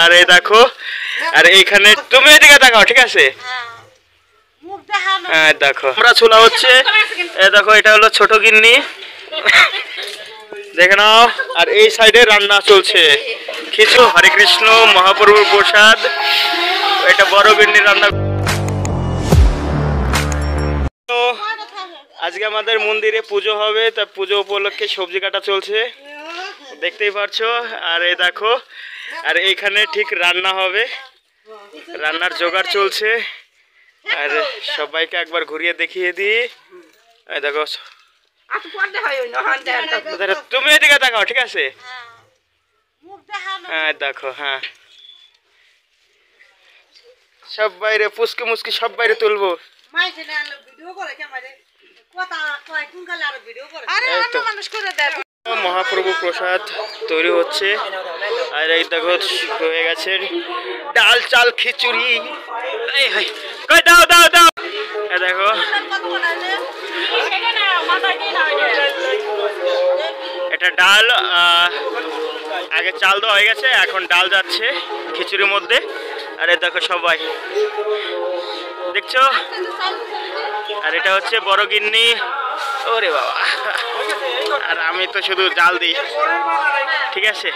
আর এই দেখো, আর এইখানে তুমি এদিকে তাকাও, ঠিক আছে? হ্যাঁ দেখো আমরা ছোলা হচ্ছে, এই দেখো এটা হলো ছোট গিন্নি, দেখে নাও। আর এই সাইডে রান্না চলছে খিচুড়ি, হরে কৃষ্ণ মহাপ্রভুর প্রসাদ। এটা বড় গিন্নি রান্না। আজকে আমাদের মন্দিরে পুজো হবে, তা পুজো উপলক্ষে সবজি কাটা চলছে, দেখতেই পারছো। আর এই দেখো, আর এইখানে ঠিক রান্না হবে, রান্নার জোগাড় চলছে। আর সবাইকে একবার ঘুরিয়ে দেখিয়ে দিই। এই দেখো, তুমি এদিকে তাকাও, ঠিক আছে? হ্যাঁ দেখো, হ্যাঁ সব বাইরে পুচকি মুচকি সব বাইরে তুলবো। মহাপ্রভু প্রসাদ তৈরি হচ্ছে। আর এই দেখো হয়ে গেছে ডাল চাল খিচুড়ি। দাও দাও দাও, দেখো এটা ডাল, আগে চাল দেওয়া হয়ে গেছে, এখন ডাল যাচ্ছে খিচুড়ির মধ্যে। আরে দেখো সবাই দেখছো, আর এটা হচ্ছে বড় গিন্নি। ওরে বাবা, আর আমি তো শুধু জাল দিই, ঠিক আছে?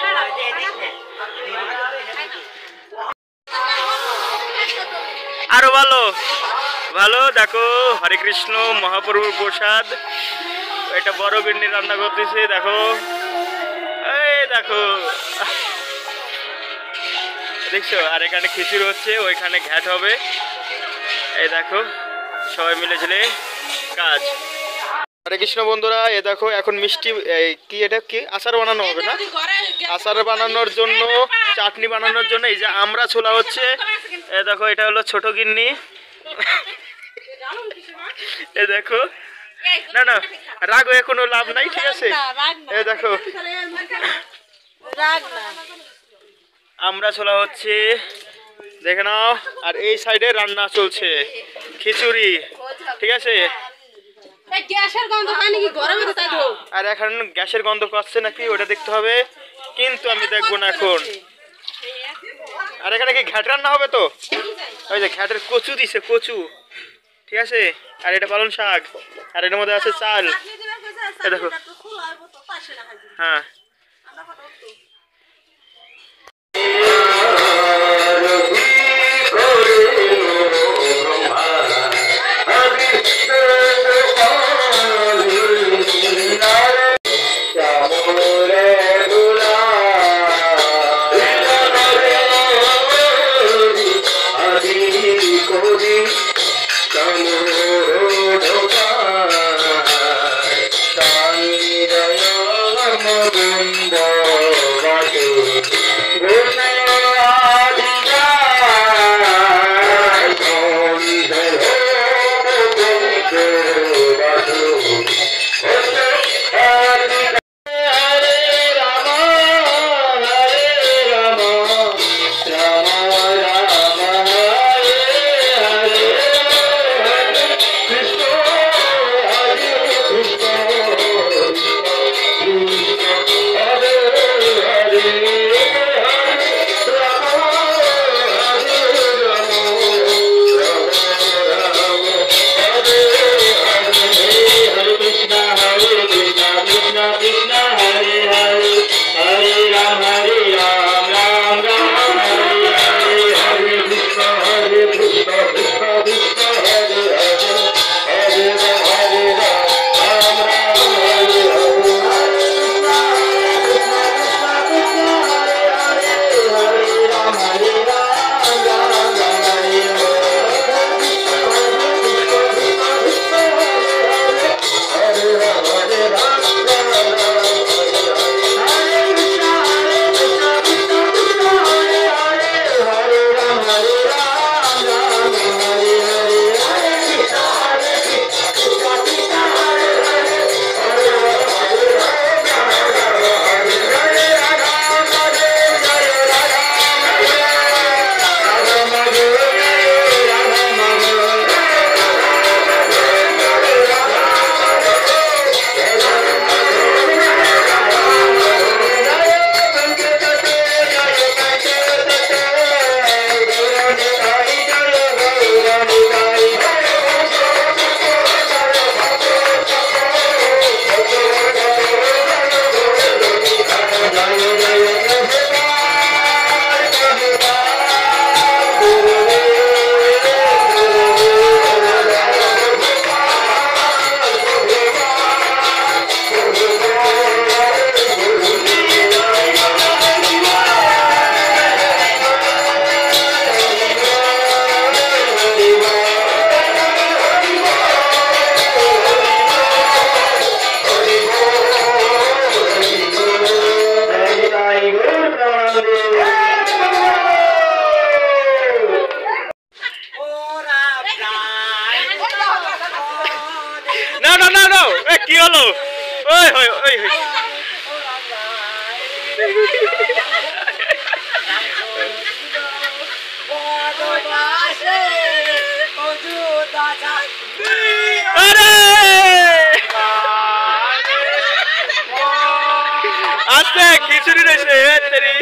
আরো ভালো ভালো দেখো, হরে কৃষ্ণ মহাপ্রভুর প্রসাদ। এটা বড় গিন্নি রান্না করতেছে, দেখো এই দেখো দেখছো। আর এখানে খিচুড়ি হচ্ছে, ওইখানে ঘ্যাট হবে। এই দেখো সবাই মিলে ঝিলে কাজ। হরে কৃষ্ণ বন্ধুরা, এ দেখো এখন মিষ্টি কি, এটা কি আচার বানানো হবে না? আচার বানানোর জন্য, চাটনি বানানোর জন্য এই যে আমরা ছোলা হচ্ছে। এ দেখো এটা হলো ছোট গিন্নি, এ দেখো। না না রাগ হয়ে কোনো লাভ নাই, ঠিক আছে? এ দেখো আমরা ছোলা হচ্ছে, দেখে নাও। আর এই সাইডে রান্না চলছে খিচুড়ি, ঠিক আছে? আর এখন গ্যাসের গন্ধ পাচ্ছে নাকি ওটা দেখতে হবে, কিন্তু আমি দেখবো না এখন। আর এখানে কি ঘ্যাট রান্না হবে তো? ওই যে ঘ্যাটের কচু দিছে, কচু, ঠিক আছে? আর এটা পালং শাক, আর এটার মধ্যে আছে চাল। দেখো, হ্যাঁ ওই ওই ওই। আরে আস্তে খিচুড়ি রয়েছে তেরি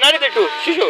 নাড়িয়ে দে একটু শিশু